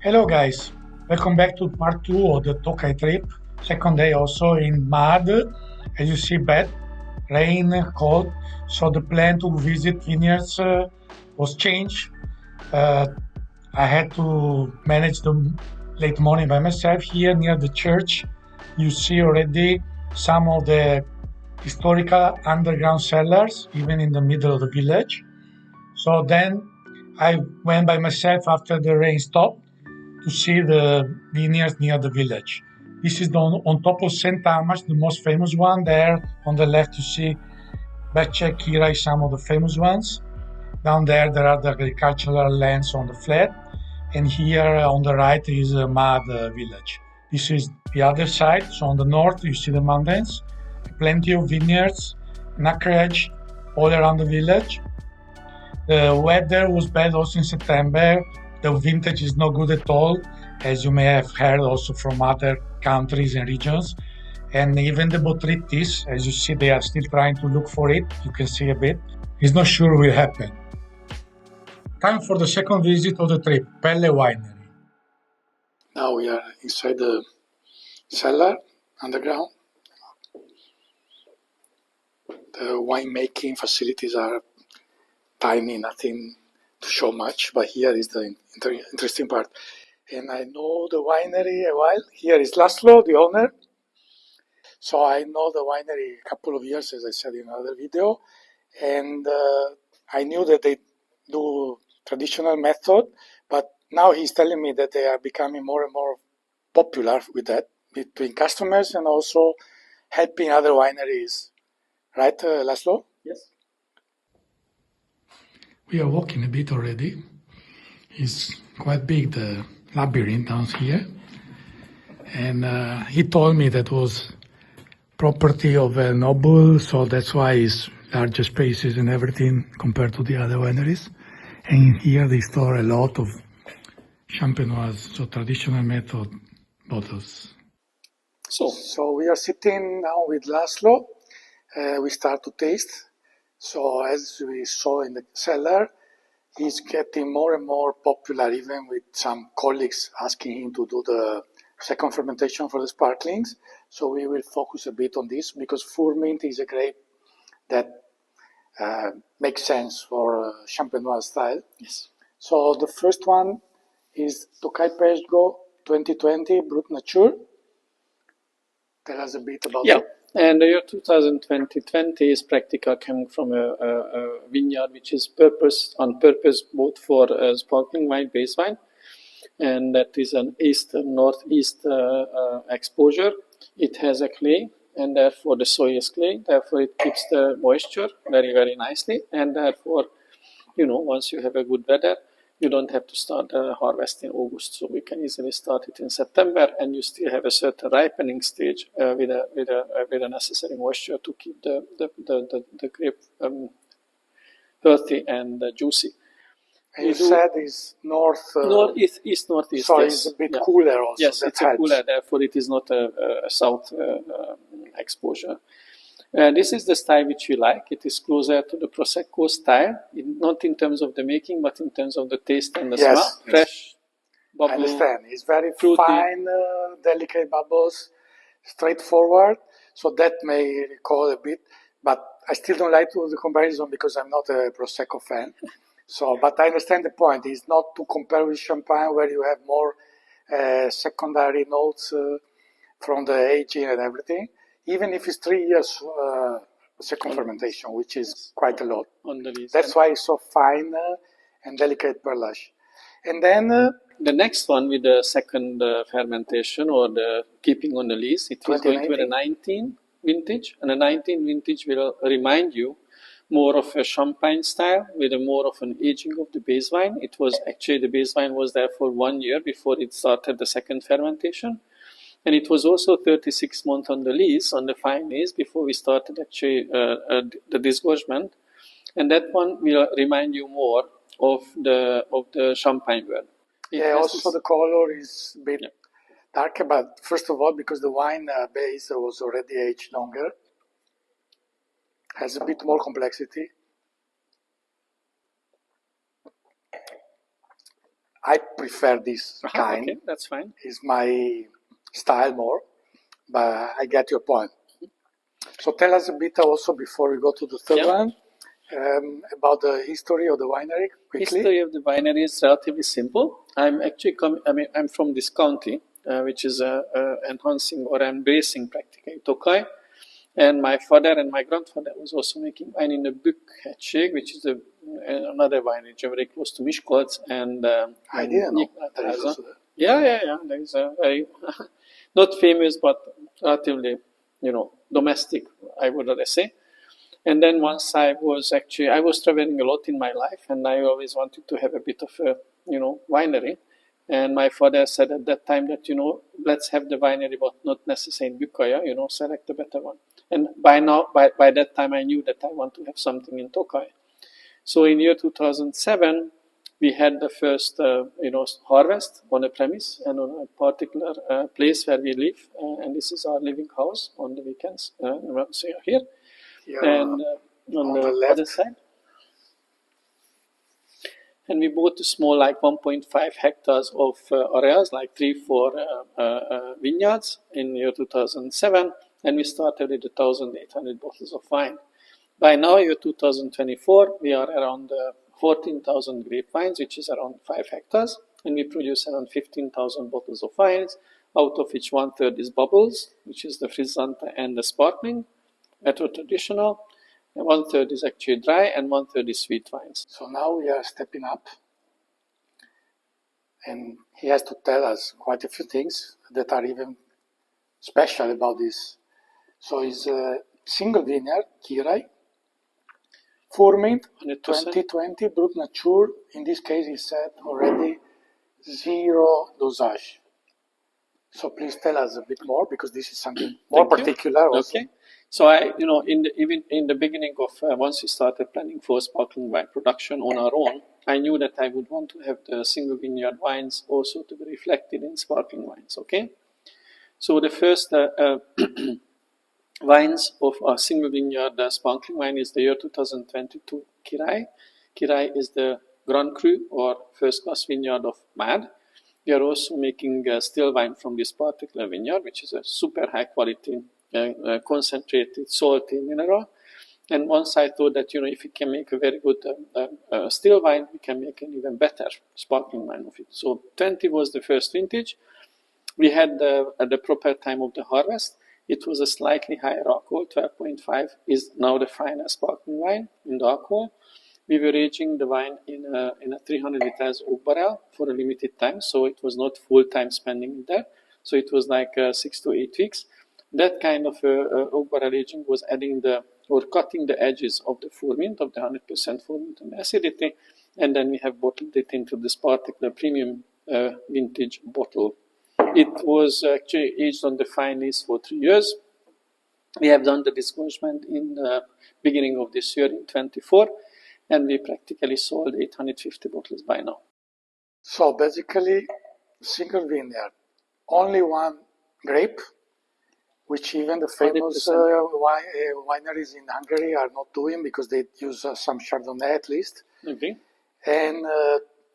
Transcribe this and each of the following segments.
Hello guys, welcome back to part 2 of the Tokaj trip. Second day also in mud, as you see bad, rain, cold. So the plan to visit vineyards was changed. Uh, I had to manage the late morning by myself here near the church. You see already some of the historical underground cellars, even in the middle of the village. So then I went by myself after the rain stopped to see the vineyards near the village. This is on top of St. Thomas, the most famous one. There on the left, you see Becce, Kira, some of the famous ones. Down there are the agricultural lands on the flat. And here on the right is a mud village. This is the other side. So on the north, you see the mountains, plenty of vineyards, an acreage all around the village. The weather was bad also in September. The vintage is not good at all, as you may have heard also from other countries and regions. And even the botrytis, as you see, they are still trying to look for it. You can see a bit. It's not sure will happen. Time for the second visit of the trip, Pelle Winery. Now we are inside the cellar, underground. The winemaking facilities are tiny, nothing to show much, but here is the interesting part. And I know the winery a while. Here is Laszlo, the owner. So I know the winery a couple of years, as I said in another video. And I knew that they do traditional method, but now he's telling me that they are becoming more and more popular with that between customers and also helping other wineries. Right, Laszlo? Yes. We are walking a bit already. It's quite big, the labyrinth down here. And he told me that was property of a noble, so that's why it's larger spaces and everything compared to the other wineries. And here they store a lot of champenoise, so traditional method bottles. So we are sitting now with Laszlo. We start to taste. So as we saw in the cellar, he's getting more and more popular, even with some colleagues asking him to do the second fermentation for the sparklings. So we will focus a bit on this because full mint is a grape that makes sense for champenoise style. Yes. So the first one is Tokaj 2020 Brut Nature. Tell us a bit about it. And the year 2020 is practical coming from a vineyard which is on purpose both for sparkling wine, base wine, and that is an northeast exposure. It has a clay, and therefore the soil is clay. Therefore, it keeps the moisture very, very nicely, and therefore, once you have a good weather, you don't have to start harvest in August, so we can easily start it in September, and you still have a certain ripening stage with a necessary moisture to keep the grape healthy and juicy. And you said it's northeast. So yes. It's a bit cooler also. Yes, that it's helps. a cooler. Therefore, it is not a south exposure. This is the style which we like. It is closer to the Prosecco style, not in terms of the making, but in terms of the taste and the smell. Fresh, bubble, I understand. It's very fruity. fine, delicate bubbles, straightforward. So that may recall a bit, but I still don't like to do the comparison because I'm not a Prosecco fan. So, but I understand the point. It's not to compare with champagne where you have more secondary notes from the aging and everything. Even if it's 3 years second fermentation, which is quite a lot. On the lees. That's why it's so fine and delicate perlage. And then the next one with the second fermentation or the keeping on the lees, it is going to be a 19 vintage, and a 19 vintage will remind you more of a champagne style with a more of an aging of the base wine. It was actually the base wine was there for 1 year before it started the second fermentation. And it was also 36 months on the lees, on the fine lees, before we started actually the disgorgement. And that one will remind you more of the champagne world. Also the color is a bit darker, but first of all, because the wine base was already aged longer, has a bit more complexity. I prefer this kind. Okay, that's fine. It's my style more, but I get your point. So tell us a bit also before we go to the third one about the history of the winery quickly. History of the winery is relatively simple. I'm actually I'm from this county, which is enhancing or embracing practically Tokaj. And my father and my grandfather was also making wine in the Bükhegység, which is another winery very close to Miskolc and I didn't know that is also there. Yeah. There is a very not famous but relatively, domestic, I would rather say. And then once I was traveling a lot in my life, and I always wanted to have a bit of a, winery. And my father said at that time that, let's have the winery, but not necessarily in Bükkaya, select a better one. And by that time, I knew that I want to have something in Tokaj. So in year 2007, we had the first, harvest on a premise and on a particular place where we live. And this is our living house on the weekends. So here. And on the left. other side. And we bought a small, like 1.5 hectares of areas, like 3-4 vineyards in year 2007. And we started with 1,800 bottles of wine. By now, year 2024, we are around 14,000 grapevines, which is around 5 hectares. And we produce around 15,000 bottles of wines, out of which 1/3 is bubbles, which is the frizzante and the sparkling, retro traditional. And 1/3 is actually dry, and 1/3 is sweet wines. So now we are stepping up, and he has to tell us quite a few things that are even special about this. So it's a single vineyard, Kirai, Formint, 2020, Brut Nature. In this case, he said already 0 dosage. So please tell us a bit more, because this is something more particular also. Okay. So even in the beginning of once we started planning for sparkling wine production on our own, I knew that I would want to have the single vineyard wines also to be reflected in sparkling wines. Okay. So the first wines of our single vineyard sparkling wine is the year 2022 Kirai. Kirai is the Grand Cru or first class vineyard of MAD. We are also making still wine from this particular vineyard, which is a super high quality, concentrated, salty mineral. And once I thought that, if we can make a very good still wine, we can make an even better sparkling wine of it. So 20 was the first vintage. We had at the proper time of the harvest. It was a slightly higher alcohol, 12.5 is now the final sparkling wine in the alcohol. We were aging the wine in a 300 liters oak barrel for a limited time, so it was not full time spending in there. So it was like 6 to 8 weeks. That kind of oak barrel aging was adding cutting the edges of the formint, of the 100% formint and acidity, and then we have bottled it into this particular premium vintage bottle. It was actually aged on the fine lees for 3 years. We have done the disgorgement in the beginning of this year in 24. And we practically sold 850 bottles by now. So basically, single vineyard, only one grape, which even the famous wineries in Hungary are not doing, because they use some Chardonnay at least. Okay. And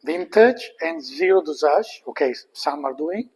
vintage and 0 dosage. Okay, some are doing,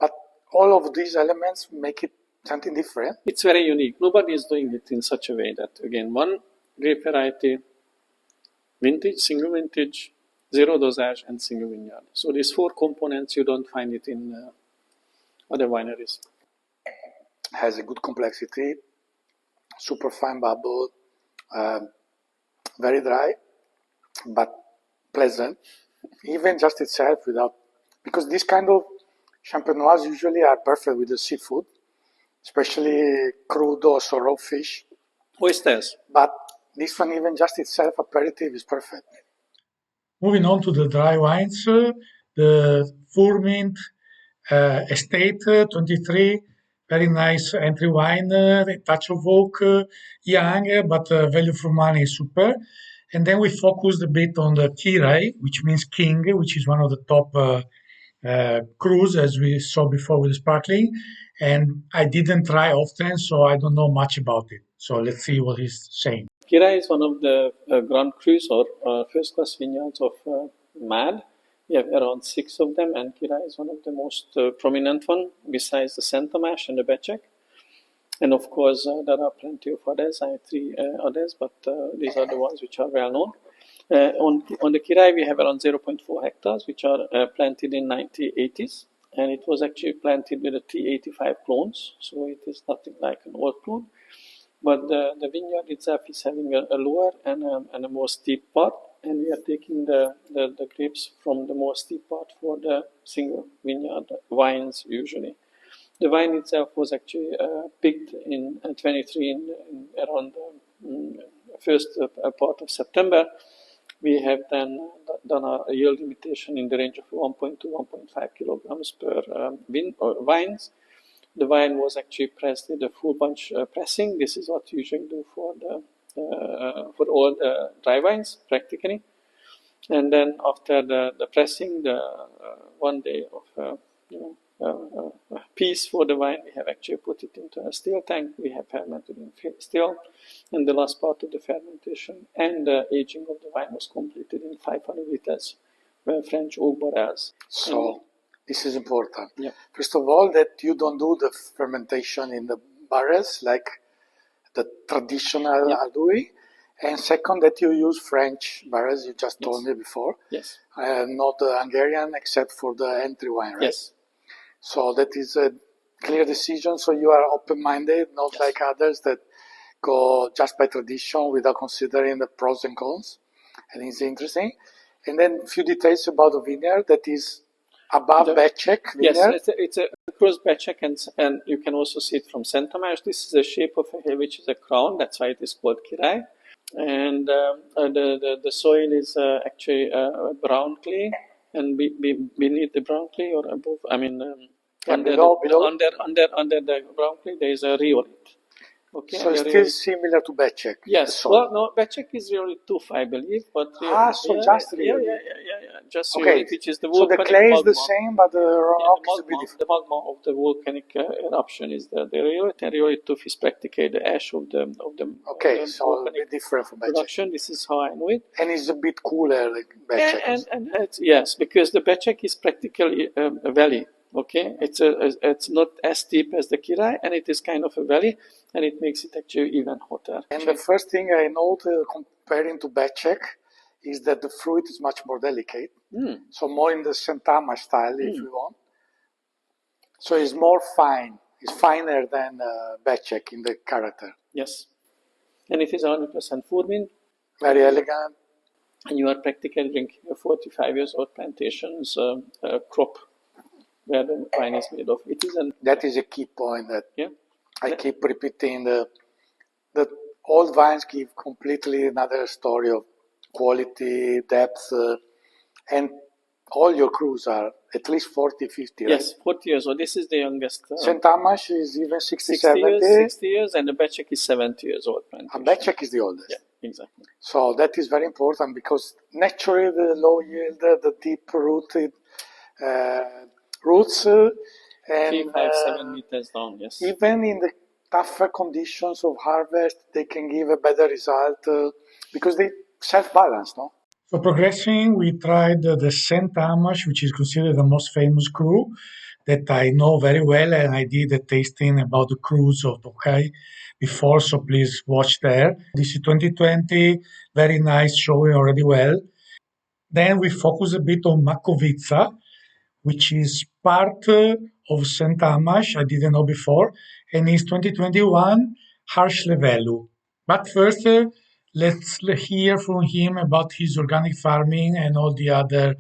but all of these elements make it something different. It's very unique. Nobody is doing it in such a way that, again, one grape variety, vintage, single vintage, 0 dosage, and single vineyard. So these 4 components, you don't find it in other wineries. Has a good complexity, super fine bubble, very dry, but pleasant. Even just itself because this kind of champenoise usually are perfect with the seafood, especially crude or raw fish. Oysters. But this one, even just itself, aperitif is perfect. Moving on to the dry wines, the Formint Estate 23, very nice entry wine, a touch of oak, young, but value for money is super. And then we focused a bit on the Kirai, which means king, which is one of the top crews, as we saw before with the sparkling. And I didn't try often, so I don't know much about it. So let's see what he's saying. Kirai is one of the Grand Crus or first class vineyards of MAD. We have around 6 of them, and Kira is one of the most prominent one, besides the Santamash and the Becek. And of course, there are plenty of others. I have 3 others, but these are the ones which are well known. On the Kirai, we have around 0.4 hectares, which are planted in 1980s, and it was actually planted with a T85 clones, so it is nothing like an old clone. But the vineyard itself is having a lower and a more steep part, and we are taking the grapes from the more steep part for the single vineyard wines usually. The wine itself was actually picked in 23 in around the first part of September. We have then done a yield limitation in the range of 1.2 1.5 kilograms per wines. The wine was actually pressed with a full bunch pressing. This is what you usually do for all the dry wines, practically. And then after the pressing, the 1 day of piece for the wine, we have actually put it into a still tank. We have fermented in still, and the last part of the fermentation and the aging of the wine was completed in 500 liters French oak barrels. So this is important. Yeah. First of all, that you don't do the fermentation in the barrels like the traditional are doing. And second, that you use French barrels, you just told me before. Yes. Not Hungarian, except for the entry wine, right? Yes. So that is a clear decision. So you are open-minded, not like others that go just by tradition without considering the pros and cons. And it's interesting. And then a few details about the vineyard that is above Becek vineyard. Yes, it's a cross Becek, and you can also see it from Santamash. This is the shape of a hill, which is a crown. That's why it is called Kirai. And the soil is actually brown clay, and beneath the brown clay or above, under the brown clay there is a rhyolite. Okay, so it's still similar to Becek. Yes. Well, no, Becek is rhyolite 2, I believe, but just rhyolite. Just okay. rhyolite, which is the volcanic so the clay magma. is the same, but the rock is a bit different. The magma of the volcanic eruption is the rhyolite, and rhyolite 2 is practically the ash of the okay, of the so a bit different from Becek. Production. This is how I know it. And it's a bit cooler like Becek. And yes, because the Becek is practically a valley. Okay, it's not as steep as the Kirai, and it is kind of a valley, and it makes it actually even hotter. And the first thing I note comparing to Becek is that the fruit is much more delicate. So more in the Santama style, if you want. So it's more fine. It's finer than Becek in the character. Yes, and it is 100% Furmin. Very elegant. And you are practically drinking a 45 years old plantation's crop, where the wine is made of. That is a key point that yeah. I keep repeating. The old wines give completely another story of quality, depth, and all your crews are at least 40, 50, right? Yes, 40 years old. This is the youngest. Santamash is even 60, 70 years, and the Becek is 70 years old. And Becek is the oldest. Yeah, exactly. So that is very important because naturally the low yield, the deep-rooted roots, and 3, 5, 7 meters down, yes. Even in the tougher conditions of harvest, they can give a better result because they self-balance, no? For progressing, we tried the Saint Amash, which is considered the most famous cru that I know very well, and I did a tasting about the crus of Tokaj before, so please watch there. This is 2020, very nice, showing already well. Then we focus a bit on Makovica, which is part of Saint Amash, I didn't know before, and is 2021 Harsh Levelu. But first, let's hear from him about his organic farming and all the other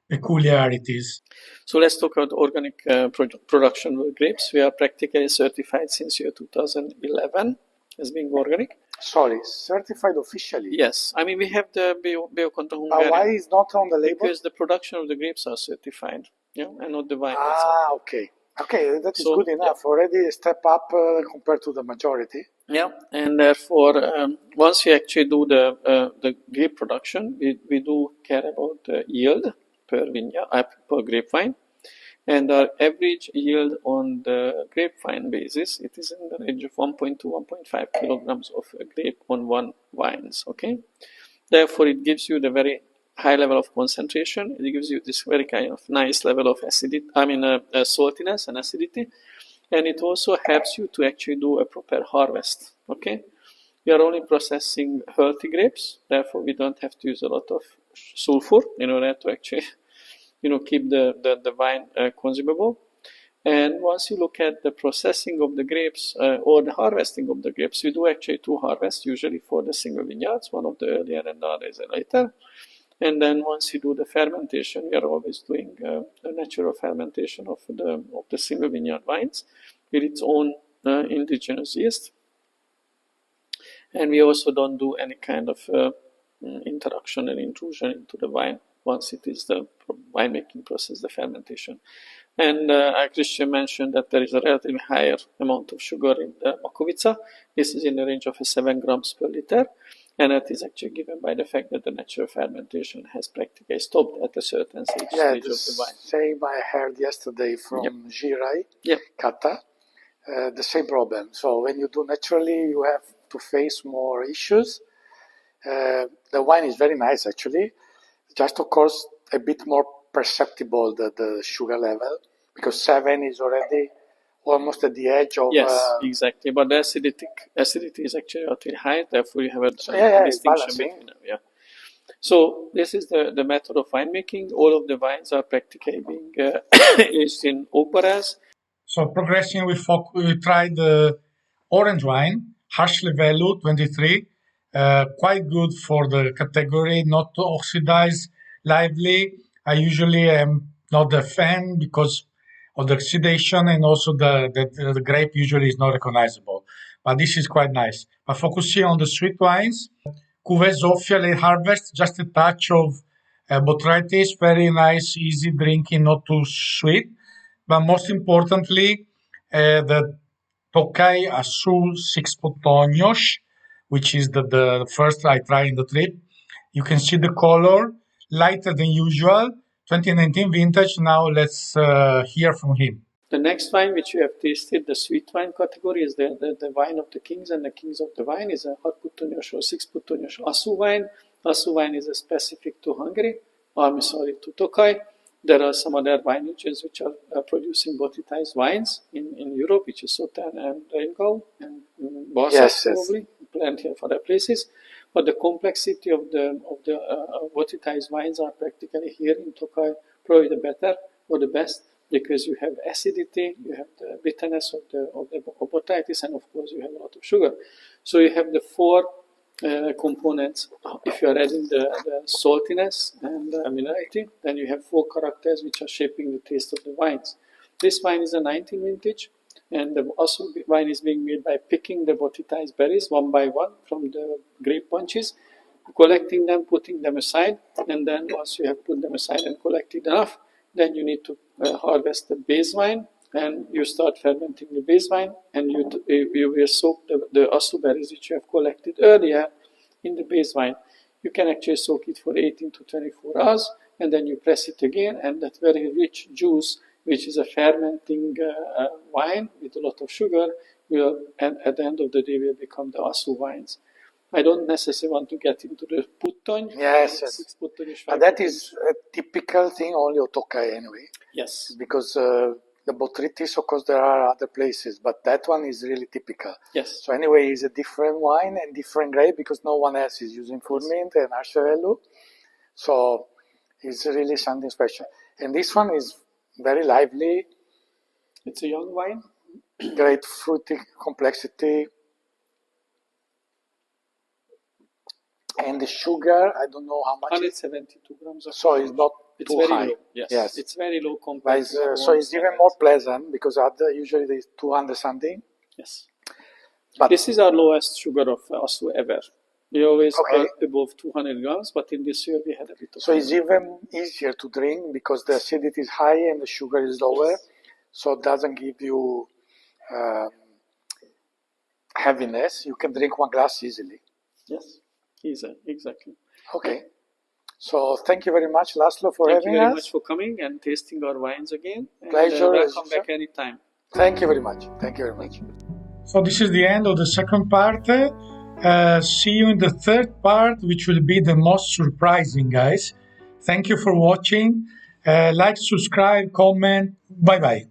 peculiarities. So let's talk about organic production of grapes. We are practically certified since year 2011 as being organic. Sorry, certified officially? Yes. I mean, we have the Biocontrol Hungarian. Why is not on the label? Because the production of the grapes are certified, and not the wine. Okay. Okay, that is good enough. Yeah. Already a step up compared to the majority. Yeah, and therefore, once you actually do the grape production, we do care about the yield per vineyard, per grapevine. And our average yield on the grapevine basis, it is in the range of 1.2, 1.5 kilograms of grape on one vines, okay? Therefore, it gives you the very high level of concentration. It gives you this very kind of nice level of acidity, saltiness and acidity. And it also helps you to actually do a proper harvest, okay? We are only processing healthy grapes, therefore we don't have to use a lot of sulfur in order to actually, keep the wine consumable. And once you look at the processing of the grapes or the harvesting of the grapes, we do actually 2 harvests, usually for the single vineyards, one of the earlier and the other is later. And then once you do the fermentation, we are always doing a natural fermentation of the single vineyard wines with its own indigenous yeast. And we also don't do any kind of interaction and intrusion into the wine once it is the winemaking process, the fermentation. And Christian mentioned that there is a relatively higher amount of sugar in the Makovica. This is in the range of 7 grams per liter. And that is actually given by the fact that the natural fermentation has practically stopped at a certain stage of the wine. Same I heard yesterday from Girai, Kata, the same problem. So when you do naturally, you have to face more issues. The wine is very nice, actually. Just, of course, a bit more perceptible, the sugar level, because 7 is already almost at the edge of... Yes, exactly. But the acidity is actually relatively high, therefore you have a distinction between them. Yeah. So this is the method of winemaking. All of the wines are practically being aged in oak barrels. So progressing, we tried the orange wine, harshly valued, 23, quite good for the category, not to oxidize, lively. I usually am not a fan because of the oxidation, and also the grape usually is not recognizable. But this is quite nice. But focusing on the sweet wines, Cuvée Zofia late harvest, just a touch of botrytis, very nice, easy drinking, not too sweet. But most importantly, the Tokaj Azul 6 Potonios, which is the first I tried in the trip. You can see the color, lighter than usual. 2019 vintage. Now let's hear from him. The next wine which we have tasted, the sweet wine category, is the wine of the kings, and the kings of the wine is a 6 Potonios or 6 Potonios Asu wine. Asu wine is specific to Hungary, to Tokaj. There are some other wineries which are producing botrytized wines in Europe, which is Sauternes and Rheingau and Barsas, probably, plenty of other places. But the complexity of the botrytized wines are practically here in Tokaj probably the better or the best, because you have acidity, you have the bitterness of the botrytis, and of course you have a lot of sugar. So you have the 4 components. If you are adding the saltiness and the minerality, then you have 4 characters which are shaping the taste of the wines. This wine is a 19 vintage, and the wine is being made by picking the botrytized berries one by one from the grape bunches, collecting them, putting them aside, and then once you have put them aside and collected enough, then you need to harvest the base wine, and you start fermenting the base wine, and you will soak the asu berries which you have collected earlier in the base wine. You can actually soak it for 18 to 24 hours, and then you press it again, and that very rich juice, which is a fermenting wine with a lot of sugar, will, at the end of the day, will become the asu wines. I don't necessarily want to get into the Puttony. Yes. But that is a typical thing only of Tokaj anyway. Yes. Because the botrytis, of course, there are other places, but that one is really typical. Yes. So anyway, it's a different wine and different grape because no one else is using Furmint and Arcevello. So it's really something special. And this one is very lively. It's a young wine. Great fruity complexity. And the sugar, I don't know how much. 172 grams. So it's not it's too very high. Low. Yes. It's very low compared to so it's even more pleasant because usually it's 200 something. Yes. But this is our lowest sugar of Asu ever. We always are above 200 grams, but in this year we had a bit of. So it's even easier to drink because the acidity is high and the sugar is lower. Yes. So it doesn't give you heaviness. You can drink 1 glass easily. Yes. Exactly. Okay. So thank you very much, Laszlo, for having us. Thank you very much for coming and tasting our wines again. And, Pleasure. Welcome back anytime. Thank you very much. Thank you very much. So this is the end of the second part. See you in the third part, which will be the most surprising, guys. Thank you for watching. Like, subscribe, comment. Bye bye.